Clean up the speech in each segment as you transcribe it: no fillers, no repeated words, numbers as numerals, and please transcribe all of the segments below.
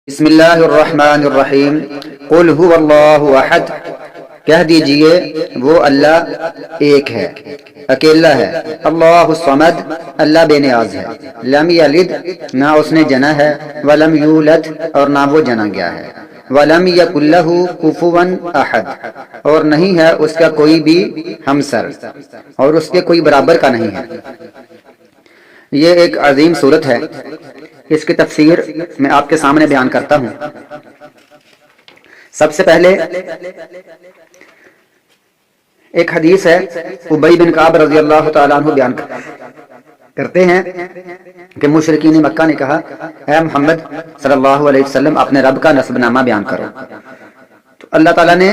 بسم اللہ الرحمن الرحیم قل هو اللہ احد، کہہ دیجئے وہ اللہ ایک ہے، اکیلا ہے۔ اللہ الصمد، اللہ بے نیاز ہے۔ لم یلد، نہ اس نے جنا ہے، ولم یولد، اور نہ وہ جنا گیا ہے۔ ولم یکن لہ کفوا احد، اور نہیں ہے اس کا کوئی بھی ہمسر، اور اس کے کوئی برابر کا نہیں ہے۔ یہ ایک عظیم صورت ہے، اس کی تفسیر میں آپ کے سامنے بیان کرتا ہوں۔ سب سے پہلے ایک حدیث ہے، ابی بن کعب رضی اللہ تعالیٰ عنہ بیان کرتے ہیں کہ مشرکین مکہ نے کہا، اے محمد صلی اللہ علیہ وسلم اپنے رب کا نسب نامہ بیان کرو، تو اللہ تعالیٰ نے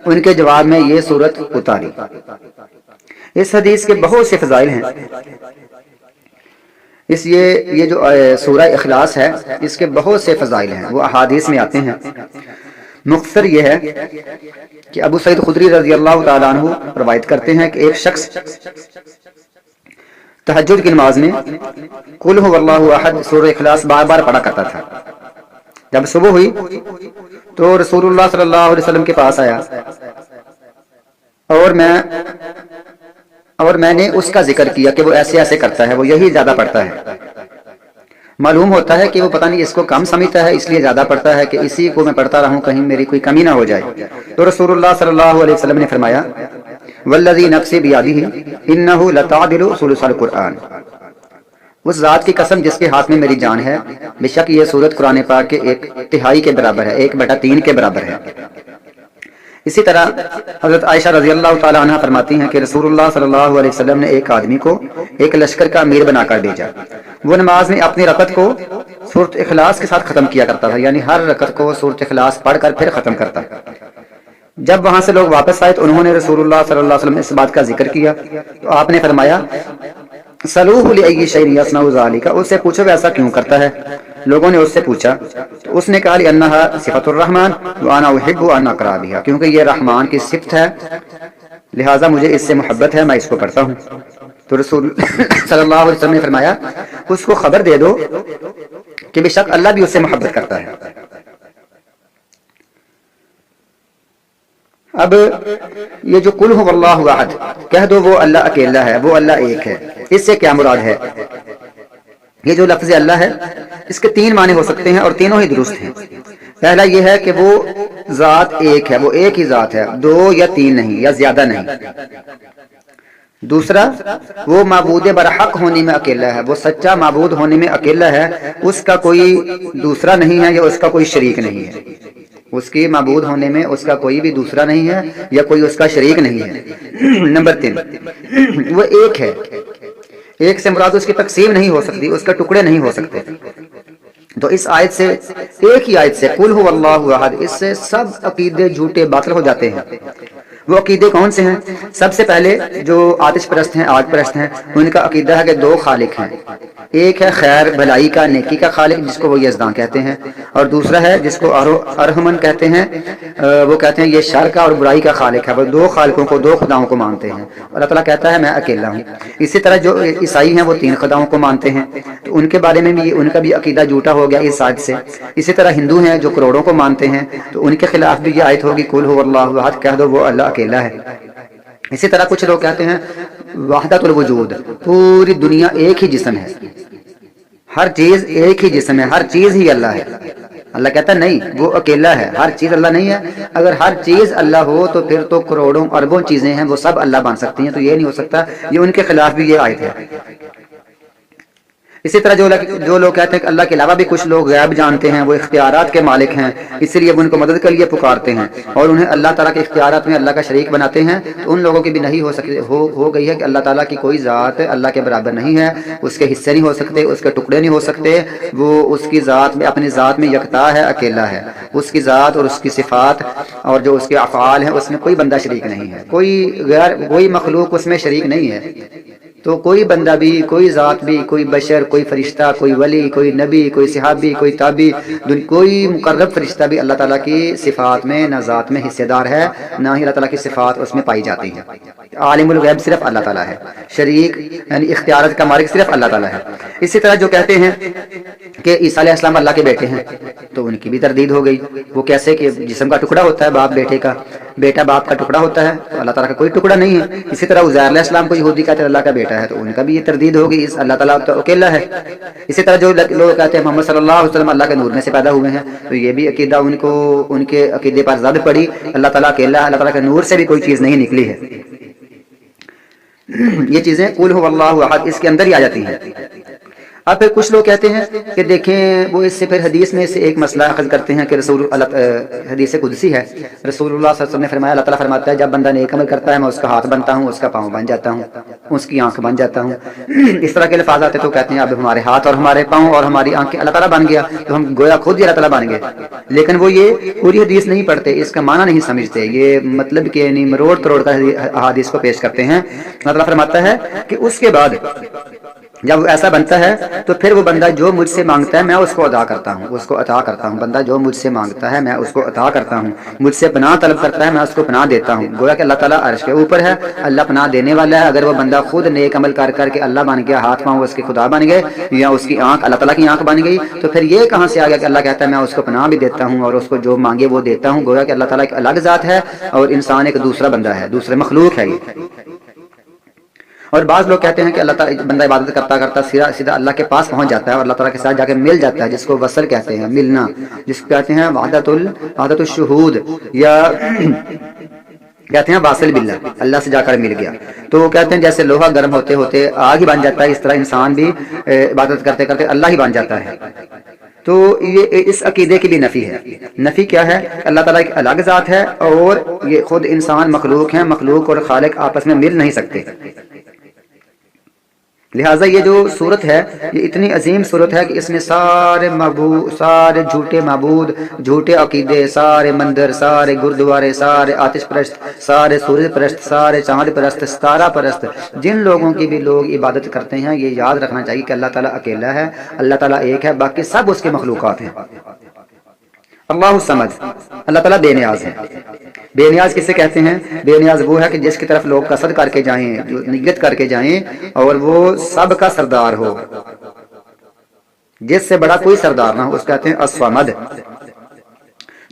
ان کے جواب میں یہ صورت اتاری۔ اس حدیث کے بہت سے فضائل ہیں، یہ جو سورہ اخلاص ہے اس کے بہت سے فضائل ہیں، وہ احادیث میں آتے ہیں۔ مختصر یہ ہے کہ ابو سعید خدری رضی اللہ تعالیٰ عنہ روایت کرتے ہیں کہ ایک شخص تہجد کی نماز میں قل هو اللہ احد سورہ اخلاص بار بار پڑھا کرتا تھا۔ جب صبح ہوئی تو رسول اللہ صلی اللہ علیہ وسلم کے پاس آیا اور میں نے اس کا ذکر کیا کہ وہ ایسے ایسے کرتا ہے، وہ یہی زیادہ پڑھتا ہے۔ معلوم ہوتا ہے کہ وہ پتہ نہیں اس کو کم سمجھتا ہے، اس لیے زیادہ پڑھتا ہے کہ اسی کو میں پڑھتا رہوں، کہیں میری کوئی کمی نہ ہو جائے۔ تو رسول اللہ صلی اللہ علیہ وسلم نے فرمایا، والذی نفسی بیدہ انہ لتعدل ثلث القرآن، اس ذات کی قسم جس کے ہاتھ میں میری جان ہے، بے شک یہ سورت قرآن پاک کے 1/3 کے برابر ہے، 1/3 کے برابر ہے۔ اسی طرح حضرت عائشہ رضی اللہ تعالی عنہ فرماتی ہیں کہ رسول اللہ صلی اللہ علیہ وسلم نے ایک آدمی کو ایک لشکر کا امیر بنا کر بھیجا۔ وہ نماز میں اپنی رکعت کو سورۃ اخلاص کے ساتھ ختم کیا کرتا تھا، یعنی ہر رکعت کو سورۃ اخلاص پڑھ کر پھر ختم کرتا۔ جب وہاں سے لوگ واپس آئے تو انہوں نے رسول اللہ صلی اللہ علیہ وسلم نے اس بات کا ذکر کیا، تو آپ نے فرمایا، سلوہ لأی شیء یصنع ذلک، اس سے پوچھو وہ ایسا کیوں کرتا ہے۔ لوگوں نے اس سے پوچھا تو اس نے کہا، لأنہا صفۃ الرحمن وانا احب ان اقرأ بها، کیونکہ یہ رحمان کی صفت ہے، لہٰذا مجھے اس سے محبت ہے، میں اس کو پڑھتا ہوں۔ تو رسول صلی اللہ علیہ وسلم نے فرمایا، اس کو خبر دے دو کہ بے شک اللہ بھی اس سے محبت کرتا ہے۔ اب یہ جو قل هو اللہ احد، کہہ دو وہ اللہ اکیلا ہے، وہ اللہ ایک ہے، اس سے کیا مراد ہے؟ یہ جو لفظ اللہ ہے اس کے 3 معنی ہو سکتے ہیں اور تینوں ہی درست ہیں۔ پہلا یہ ہے کہ وہ ذات ایک ہے، وہ ایک ہی ذات ہے، 2 یا 3 نہیں، یا زیادہ نہیں۔ دوسرا، وہ معبود برحق ہونے میں اکیلا ہے، وہ سچا معبود ہونے میں اکیلا ہے، اس کا کوئی دوسرا نہیں ہے یا اس کا کوئی شریک نہیں ہے۔ اس کے معبود ہونے میں اس کا کوئی بھی دوسرا نہیں ہے یا کوئی اس کا شریک نہیں ہے۔ نمبر 3، وہ ایک ہے، ایک سے مراد اس کی تقسیم نہیں ہو سکتی، اس کے ٹکڑے نہیں ہو سکتے۔ تو اس آیت سے، ایک ہی آیت سے قل هو اللہ احد، اس سے سب عقیدے جھوٹے باطل ہو جاتے ہیں۔ وہ عقیدے کون سے ہیں؟ سب سے پہلے جو آتش پرست ہیں، آگ پرست ہیں، ان کا عقیدہ ہے کہ 2 خالق ہیں، ایک ہے خیر بھلائی کا، نیکی کا خالق جس کو وہ یزداں کہتے ہیں، اور دوسرا ہے جس کو ارحمن کہتے ہیں، وہ کہتے ہیں یہ شر کا اور برائی کا خالق ہے۔ وہ 2 خالقوں کو، 2 خداؤں کو مانتے ہیں، اللہ تعالیٰ کہتا ہے میں اکیلا ہوں۔ اسی طرح جو عیسائی ہیں وہ 3 خداؤں کو مانتے ہیں، تو ان کے بارے میں بھی ان کا بھی عقیدہ جھوٹا ہو گیا اس آیت سے۔ اسی طرح ہندو ہیں جو کروڑوں کو مانتے ہیں، تو ان کے خلاف بھی یہ آیت ہوگی قل هو اللہ احد، کہہ دو وہ اللہ اکیلا ہے۔ اسی طرح کچھ لوگ کہتے ہیں وحدت الوجود، پوری دنیا ایک ہی جسم ہے، ہر چیز ایک ہی جسم ہے، ہر چیز ہی اللہ ہے۔ اللہ کہتا ہے نہیں، وہ اکیلا ہے، ہر چیز اللہ نہیں ہے۔ اگر ہر چیز اللہ ہو تو پھر تو کروڑوں اربوں چیزیں ہیں، وہ سب اللہ بن سکتی ہیں، تو یہ نہیں ہو سکتا۔ یہ ان کے خلاف بھی یہ آیت ہے۔ اسی طرح جو لوگ کہتے ہیں کہ اللہ کے علاوہ بھی کچھ لوگ غیب جانتے ہیں، وہ اختیارات کے مالک ہیں، اس لیے وہ ان کو مدد کے لیے پکارتے ہیں اور انہیں اللہ تعالیٰ کے اختیارات میں اللہ کا شریک بناتے ہیں، تو ان لوگوں کی بھی نہیں ہو گئی ہے کہ اللہ تعالیٰ کی کوئی ذات اللہ کے برابر نہیں ہے، اس کے حصے نہیں ہو سکتے، اس کے ٹکڑے نہیں ہو سکتے، وہ اس کی ذات میں، اپنی ذات میں یکتا ہے، اکیلا ہے۔ اس کی ذات اور اس کی صفات اور جو اس کے افعال ہیں اس میں کوئی بندہ شریک نہیں ہے، کوئی مخلوق اس میں شریک نہیں ہے۔ تو کوئی بندہ بھی، کوئی ذات بھی، کوئی بشر، کوئی فرشتہ، کوئی ولی، کوئی نبی، کوئی صحابی، کوئی تابی، کوئی مقرب فرشتہ بھی اللہ تعالیٰ کی صفات میں نہ ذات میں حصے دار ہے، نہ ہی اللہ تعالیٰ کی صفات اس میں پائی جاتی ہیں۔ عالم الغیب صرف اللہ تعالیٰ ہے، شریک یعنی اختیارات کا مالک صرف اللہ تعالیٰ ہے۔ اسی طرح جو کہتے ہیں کہ عیسیٰ علیہ السلام اللہ کے بیٹے ہیں، تو ان کی بھی تردید ہو گئی۔ وہ کیسے کہ جسم کا ٹکڑا ہوتا ہے باپ بیٹے کا، بیٹا باپ کا ٹکڑا ہوتا ہے، تو اللہ تعالیٰ کا کوئی ٹکڑا نہیں ہے۔ اسی طرح عزیر علیہ السلام کو یہودی کہتے ہیں اللہ کا بیٹا ہے، تو ان کا بھی یہ تردید ہوگی، اس اللہ تعالیٰ تو اکیلا ہے۔ اسی طرح جو لوگ کہتے ہیں محمد صلی اللہ علیہ وسلم اللہ کے نور میں سے پیدا ہوئے ہیں، تو یہ بھی عقیدہ ان کے عقیدے پر زد پڑی، اللہ تعالیٰ اکیلا ہے، اللہ تعالیٰ کے نور سے بھی کوئی چیز نہیں نکلی ہے۔ یہ چیزیں قل هو اللہ احد اس کے اندر ہی آ جاتی ہیں۔ اب پھر کچھ لوگ کہتے ہیں کہ دیکھیں وہ اس سے پھر حدیث میں سے ایک مسئلہ اخذ کرتے ہیں کہ رسول اللہ حدیث قدسی ہے، رسول اللہ صلی اللہ علیہ وسلم نے فرمایا، اللہ تعالیٰ فرماتا ہے جب بندہ نیک عمل کرتا ہے میں اس کا ہاتھ بنتا ہوں، اس کا پاؤں بن جاتا ہوں، اس کی آنکھ بن جاتا ہوں۔ اس طرح کے الفاظ آتے تو کہتے ہیں اب ہمارے ہاتھ اور ہمارے پاؤں اور ہماری آنکھیں اللہ تعالیٰ بن گیا، تو ہم گویا خود ہی اللہ تعالیٰ بن گئے۔ لیکن وہ یہ پوری حدیث نہیں پڑھتے، اس کا معنی نہیں سمجھتے، یہ مطلب کہ یعنی مروڑ تروڑ کا احادیث کو پیش کرتے ہیں۔ اللہ تعالیٰ فرماتا ہے کہ اس کے بعد جب ایسا بنتا ہے تو پھر وہ بندہ جو مجھ سے مانگتا ہے میں اس کو عطا کرتا ہوں، اس کو عطا کرتا ہوں۔ بندہ جو مجھ سے مانگتا ہے میں اس کو عطا کرتا ہوں، مجھ سے پناہ طلب کرتا ہے میں اس کو پناہ دیتا ہوں۔ گویا کہ اللہ تعالیٰ عرش کے اوپر ہے، اللہ پناہ دینے والا ہے۔ اگر وہ بندہ خود نیک عمل کر کر کے اللہ بن گیا، ہاتھ پاؤں اس کے خدا بن گئے، یا اس کی آنکھ اللہ تعالیٰ کی آنکھ بن گئی، تو پھر یہ کہاں سے آ گیا کہ اللہ کہتا ہے میں اس کو پناہ بھی دیتا ہوں اور اس کو جو مانگے وہ دیتا ہوں۔ گویا کہ اللہ تعالیٰ ایک الگ ذات ہے اور انسان ایک دوسرا بندہ ہے، دوسرے مخلوق ہے یہ۔ اور بعض لوگ کہتے ہیں کہ اللہ تعالیٰ بندہ عبادت کرتا کرتا سیدھا اللہ کے پاس پہنچ جاتا ہے اور اللہ تعالیٰ کے ساتھ جا کے مل جاتا ہے، جس کو وصل کہتے ہیں، ملنا، جس کو کہتے ہیں وحدت الشہود، یا کہتے ہیں واصل باللہ، اللہ سے جا کر مل گیا۔ تو وہ کہتے ہیں جیسے لوہا گرم ہوتے ہوتے آگ ہی بن جاتا ہے، اس طرح انسان بھی عبادت کرتے کرتے اللہ ہی بن جاتا ہے۔ تو یہ اس عقیدے کی بھی نفی ہے۔ نفی کیا ہے؟ اللہ تعالیٰ ایک الگ ذات ہے اور یہ خود انسان مخلوق ہیں، مخلوق اور خالق آپس میں مل نہیں سکتے۔ لہٰذا یہ جو صورت ہے یہ اتنی عظیم صورت ہے کہ اس میں سارے جھوٹے معبود، جھوٹے عقیدے، سارے مندر، سارے گردوارے، سارے آتش پرست، سارے سورج پرست، سارے چاند پرست، ستارہ پرست، جن لوگوں کی بھی لوگ عبادت کرتے ہیں، یہ یاد رکھنا چاہیے کہ اللہ تعالیٰ اکیلا ہے، اللہ تعالیٰ ایک ہے، باقی سب اس کے مخلوقات ہیں۔ اللہ الصمد، اللہ تعالیٰ بے نیاز ہے۔ بے نیاز کسے کہتے ہیں؟ بے نیاز وہ ہے کہ جس کی طرف لوگ قصد کر کے جائیں، جو نیت کر کے جائیں اور وہ سب کا سردار ہو، جس سے بڑا کوئی سردار نہ ہو، اس کہتے ہیں الصمد۔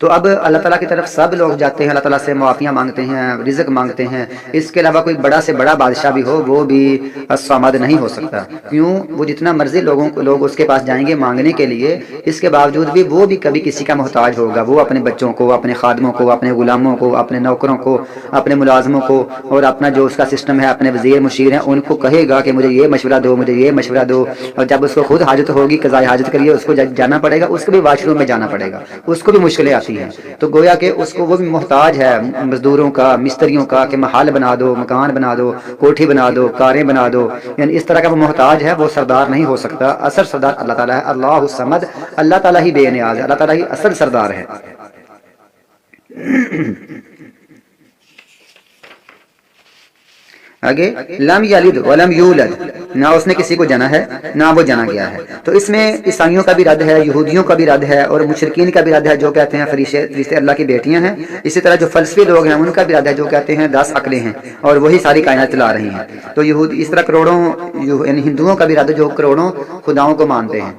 تو اب اللہ تعالیٰ کی طرف سب لوگ جاتے ہیں، اللہ تعالیٰ سے معافیاں مانگتے ہیں، رزق مانگتے ہیں، اس کے علاوہ کوئی بڑا سے بڑا بادشاہ بھی ہو وہ بھی الصمد نہیں ہو سکتا۔ کیوں؟ وہ جتنا مرضی لوگ اس کے پاس جائیں گے مانگنے کے لیے، اس کے باوجود بھی وہ بھی کبھی کسی کا محتاج ہوگا۔ وہ اپنے بچوں کو، اپنے خادموں کو، اپنے غلاموں کو، اپنے نوکروں کو، اپنے ملازموں کو، اور اپنا جو اس کا سسٹم ہے، اپنے وزیر مشیر ہیں، ان کو کہے گا کہ مجھے یہ مشورہ دو، مجھے یہ مشورہ دو، اور جب اس کو خود حاجت ہوگی، قضاء حاجت کے لیے اس کو جانا پڑے گا، اس کو بھی واش روم میں جانا پڑے گا، اس کو بھی مشکلیں آتی ہیں۔ تو گویا کہ اس کو وہ بھی محتاج ہے مزدوروں کا، مستریوں کا، کہ محل بنا دو، مکان بنا دو، کوٹھی بنا دو، کاریں بنا دو، یعنی اس طرح کا وہ محتاج ہے، وہ سردار نہیں ہو سکتا۔ اصل سردار اللہ تعالیٰ ہے، اللہ الصمد، اللہ تعالیٰ ہی بے نیاز ہے، اللہ تعالیٰ ہی اصل سردار ہے۔ آگے لم یلد ولم یولد، نہ اس نے کسی کو جنا ہے نہ وہ جنا گیا ہے۔ تو اس میں عیسائیوں کا بھی رد ہے، یہودیوں کا بھی رد ہے، اور مشرکین کا بھی رد ہے جو کہتے ہیں فرشتے اللہ کی بیٹیاں ہیں۔ اسی طرح جو فلسفی لوگ ہیں ان کا بھی رد ہے جو کہتے ہیں 10 عقلیں ہیں اور وہی ساری کائنات چلا رہی ہیں۔ تو اس طرح کروڑوں یعنی ہندوؤں کا بھی رد جو کروڑوں خداؤں کو مانتے ہیں۔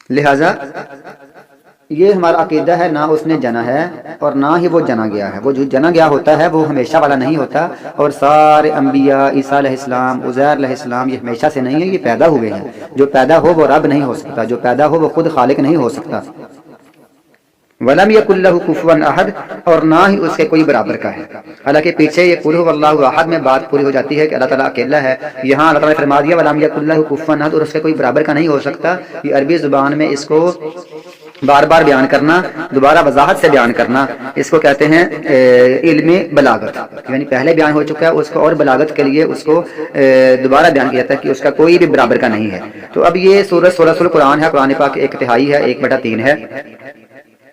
لہذا یہ ہمارا عقیدہ ہے، نہ اس نے جنا ہے اور نہ ہی وہ جنا گیا ہے۔ وہ جو جنا گیا ہوتا ہے وہ ہمیشہ والا نہیں ہوتا، اور سارے انبیاء، عیسیٰ علیہ السلام، عزیر علیہ السلام، یہ ہمیشہ سے نہیں ہے، یہ پیدا ہوئے ہیں۔ جو پیدا ہو وہ رب نہیں ہو سکتا، جو پیدا ہو وہ خود خالق نہیں ہو سکتا۔ وَلَمْ يَكُنْ لَهُ كُفُوًا أَحَدٌ، اور نہ ہی اس کے کوئی برابر کا ہے۔ حالانکہ پیچھے یہ قُلْ هُوَ اللَّهُ أَحَدٌ میں بات پوری ہو جاتی ہے کہ اللہ تعالیٰ اکیلا ہے، یہاں اللہ تعالیٰ نے فرما دیا وَلَمْ يَكُنْ لَهُ كُفُوًا أَحَدٌ، اور اس کے کوئی برابر کا نہیں ہو سکتا۔ یہ عربی زبان میں اس کو بار بار بیان کرنا، دوبارہ وضاحت سے بیان کرنا، اس کو کہتے ہیں علم بلاغت، یعنی پہلے بیان ہو چکا ہے، اس کو اور بلاغت کے لیے اس کو دوبارہ بیان کیا جاتا ہے کہ اس کا کوئی بھی برابر کا نہیں ہے۔ تو اب یہ سورۃ القرآن ہے، قرآن پاک 1/3 ہے، 1/3 ہے۔